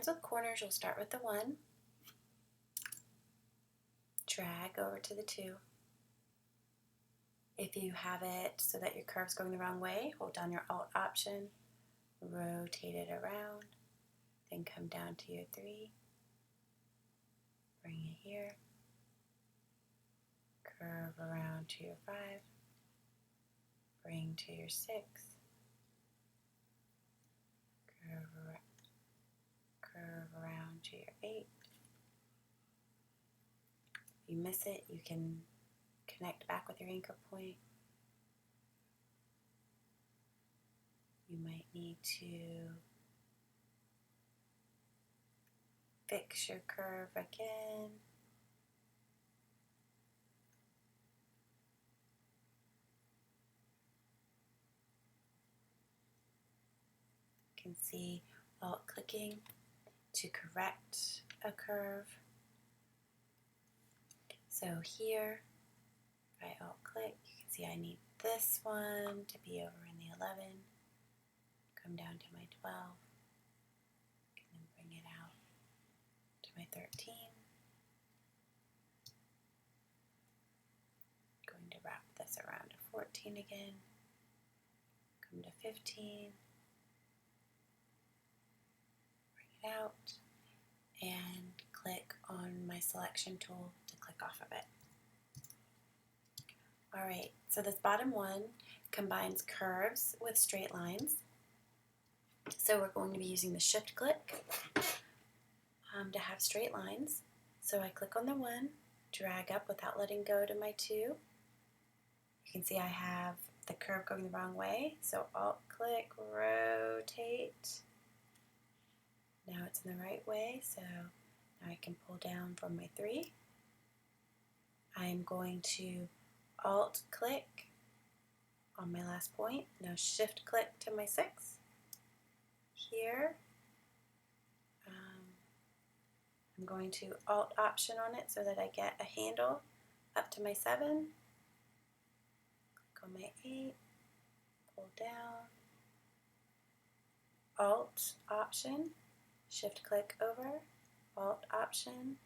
combines with corners, you'll start with the 1, drag over to the 2. If you have it so that your curve's going the wrong way, hold down your Alt option, rotate it around, then come down to your 3, bring it here, curve around to your 5, bring to your 6, curve around to your 8. If you miss it, you can connect back with your anchor point. You might need to fix your curve again. You can see Alt clicking to correct a curve. So here, if I Alt click, you can see I need this one to be over in the 11, come down to my 12, and then bring it out to my 13. Going to wrap this around to 14 again, come to 15, bring it out, and click on my selection tool to click off of it. Alright, so this bottom one combines curves with straight lines. So we're going to be using the shift click to have straight lines. So I click on the 1, drag up without letting go to my 2. You can see I have the curve going the wrong way, so Alt click, rotate. Now it's in the right way, so now I can pull down from my 3. I'm going to Alt click on my last point, now shift click to my 6. Here, I'm going to Alt option on it so that I get a handle up to my 7. Click on my 8, pull down, Alt option, shift click over, Alt option,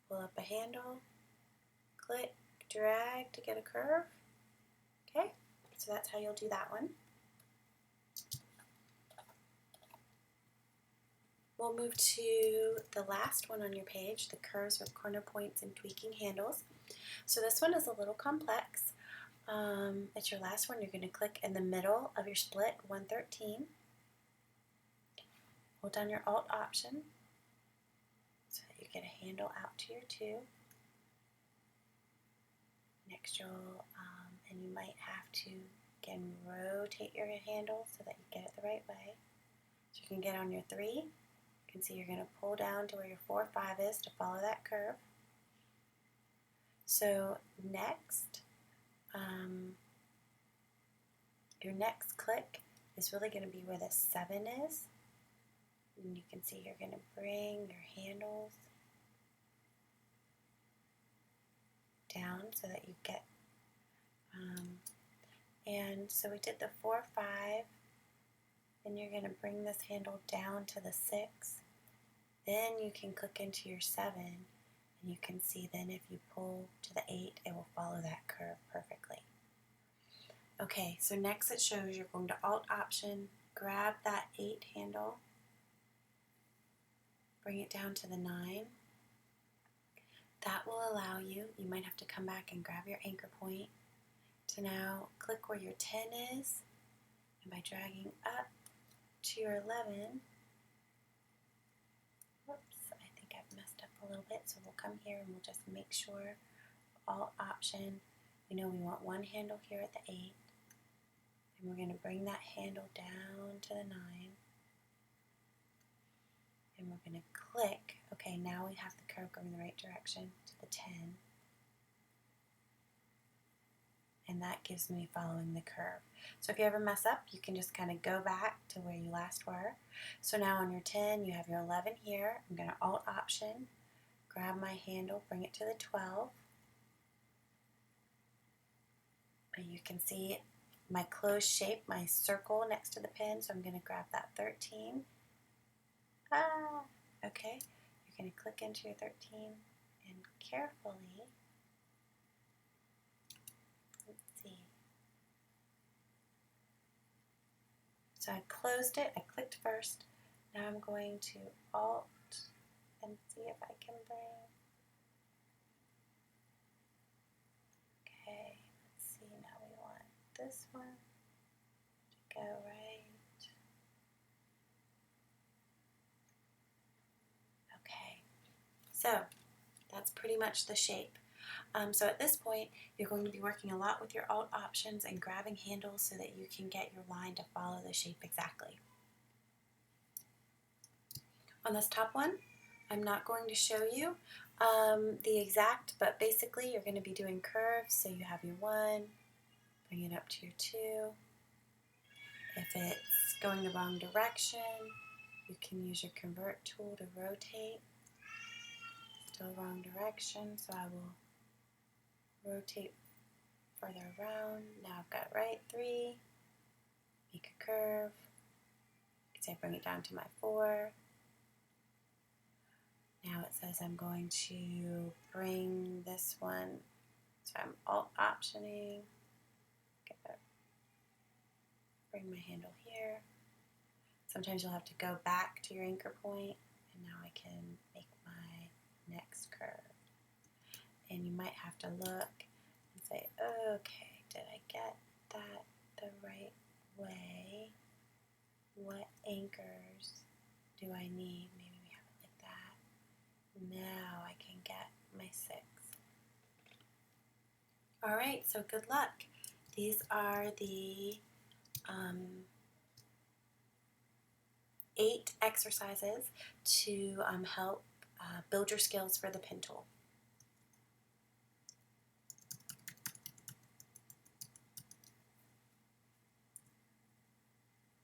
pull up a handle, click, drag to get a curve. Okay, so that's how you'll do that one. We'll move to the last one on your page, the curves with corner points and tweaking handles. So this one is a little complex. It's your last one. You're going to click in the middle of your split 113. Hold down your Alt option so that you get a handle out to your 2. Next you'll, and you might have to again rotate your handle so that you get it the right way. So you can get on your 3. You can see you're going to pull down to where your 4, 5 is to follow that curve. So next, your next click is really going to be where the 7 is. And you can see you're going to bring your handles down so that you get, and so we did the 4, 5, then you're going to bring this handle down to the 6, then you can click into your 7, and you can see then if you pull to the 8, it will follow that curve perfectly. Okay, so next it shows you're going to Alt option, grab that 8 handle, bring it down to the 9. That will allow you, you might have to come back and grab your anchor point to now click where your 10 is, and by dragging up to your 11, whoops, I think I've messed up a little bit, so we'll come here and we'll just make sure, Alt option, we know we want one handle here at the 8, and we're going to bring that handle down to the 9, and we're going to click, okay, now we have the curve going the right direction to the 10, and that gives me following the curve. So if you ever mess up, you can just kind of go back to where you last were. So now on your 10, you have your 11 here. I'm going to Alt option, grab my handle, bring it to the 12, and you can see my closed shape, my circle next to the pin, so I'm going to grab that 13. Okay, you're going to click into your 13 and carefully, let's see. So I closed it, I clicked first. Now I'm going to Alt and see if I can bring. Okay, let's see, now we want this one to go right. Okay, so that's pretty much the shape. So at this point, you're going to be working a lot with your Alt options and grabbing handles so that you can get your line to follow the shape exactly. On this top one, I'm not going to show you the exact, but basically you're going to be doing curves. So you have your 1, bring it up to your 2. If it's going the wrong direction, you can use your convert tool to rotate. Still wrong direction, so I will rotate further around. Now I've got right 3, make a curve. You can say bring it down to my 4. Now it says I'm going to bring this one, so I'm Alt optioning, bring my handle here. Sometimes you'll have to go back to your anchor point, and now I can make my next curve. And you might have to look and say, okay, did I get that the right way? What anchors do I need? Maybe we have it like that. Now I can get my 6. All right, so good luck. These are the 8 exercises to help build your skills for the pen tool.